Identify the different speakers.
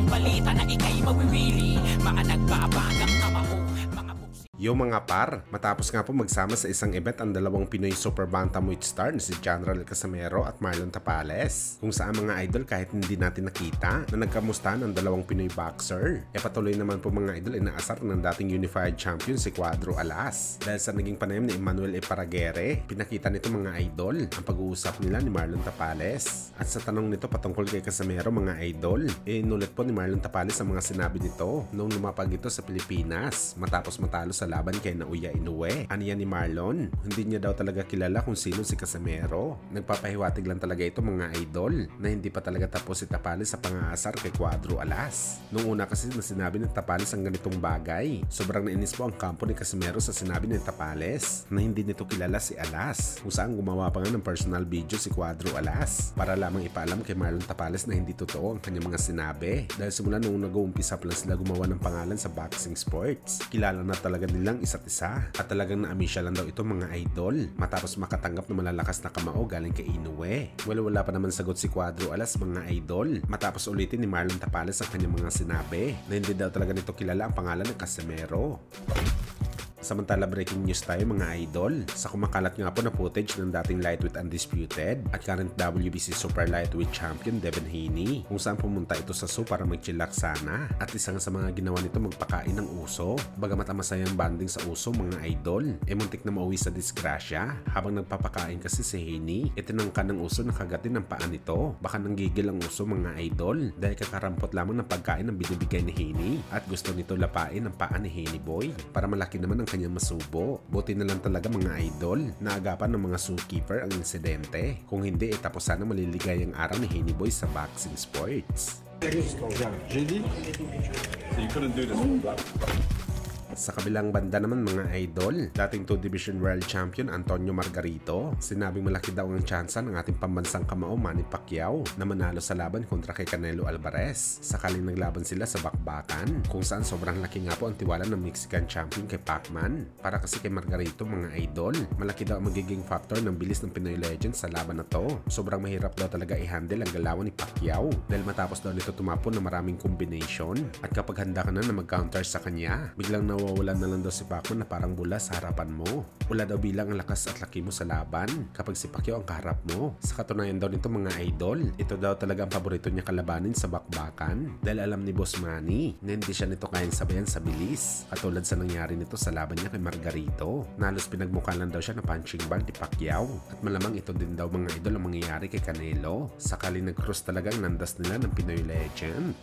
Speaker 1: balita na ika'y mawiwili. Mga nagbabagang kamao, mga
Speaker 2: Yo mga par, matapos nga po magsama sa isang event ang dalawang Pinoy Super Bantamweight star na si General Casimero at Marlon Tapales, kung saan mga idol kahit hindi natin nakita na nagkamustahan ang dalawang Pinoy boxer. Patuloy naman po mga idol inaasar ng dating unified champion si Cuadro Alas. Dahil sa naging panayam ni Emmanuel Paragere, pinakita nito mga idol ang pag-uusap nila ni Marlon Tapales. At sa tanong nito patungkol kay Casimero mga idol, inulit po ni Marlon Tapales ang mga sinabi nito noong lumapag ito sa Pilipinas matapos matalo sa laban kay Naoya Inoue. Aniya ni Marlon, hindi niya daw talaga kilala kung sino si Casimero. Nagpapahiwatig lang talaga ito mga idol na hindi pa talaga tapos si Tapales sa pang-aasar kay Cuadro Alas. Nung una kasi na sinabi ni Tapales ang ganitong bagay, sobrang nainis po ang kampo ni Casimero sa sinabi ni Tapales na hindi nito kilala si Alas, kung saan gumawa pa nga ng personal video si Cuadro Alas para lamang ipaalam kay Marlon Tapales na hindi totoo ang kanyang mga sinabi. Dahil simula nung nag-uumpisa pa lang sila gumawa ng pangalan sa boxing sports, kilala na talaga nilang isa't isa at talagang na-amisya lang daw ito mga idol matapos makatanggap ng malalakas na kamao galing kay Inoue. Wala pa naman sagot si Cuadro Alas mga idol matapos ulitin ni Marlon Tapales ang kanyang mga sinabi na hindi daw talaga nito kilala ang pangalan ng Casimero. Samantala breaking news tayo mga idol sa kumakalat nga po na footage ng dating lightweight undisputed at current WBC super lightweight champion Devin Haney, kung saan pumunta ito sa zoo para mag-chillax sana at isang sa mga ginawa nito magpakain ng uso. Bagamat ang masayang banding sa uso mga idol, muntik na mauwi sa disgrasya habang nagpapakain kasi si Haney. Itinangka ng uso na kagatin ng paa nito. Baka nanggigil ang uso mga idol dahil kakarampot lamang ng pagkain ng binibigay ni Haney at gusto nito lapain ang paa ni Haney Boy para malaki naman ang kanyang masubo. Buti na lang talaga mga idol na agapan ng mga zookeeper ang insidente. Kung hindi, tapos sana maliligayang araw ni Haney Boy sa boxing sports. Sa kabilang banda naman mga idol, dating 2 Division World Champion Antonio Margarito, sinabing malaki daw ang tsansa ng ating pambansang kamao Manny Pacquiao na manalo sa laban kontra kay Canelo Alvarez sakaling naglaban sila sa bakbakan, kung saan sobrang laki nga po ang tiwala ng Mexican champion kay Pacman. Para kasi kay Margarito mga idol, malaki daw ang magiging factor ng bilis ng Pinoy legend sa laban na to. Sobrang mahirap daw talaga i-handle ang galawan ni Pacquiao dahil matapos daw nito tumapon ng maraming combination at kapag handa ka na mag-counter sa kanya, biglang nawawalan na lang daw si Pacman na parang bula sa harapan mo. Wala daw bilang ang lakas at laki mo sa laban kapag si Pacquiao ang kaharap mo. Sa katunayan daw nito mga idol, ito daw talaga ang paborito niya kalabanin sa bakbakan dahil alam ni Boss Manny na hindi siya nito kayang sabayan sa bilis, katulad sa nangyari nito sa laban niya kay Margarito. Nalos pinagmukha lang daw siya na punching bag ni Pacquiao at malamang ito din daw mga idol ang mangyayari kay Canelo sakaling nag-cross talagang nandas nila ng Pinoy legend.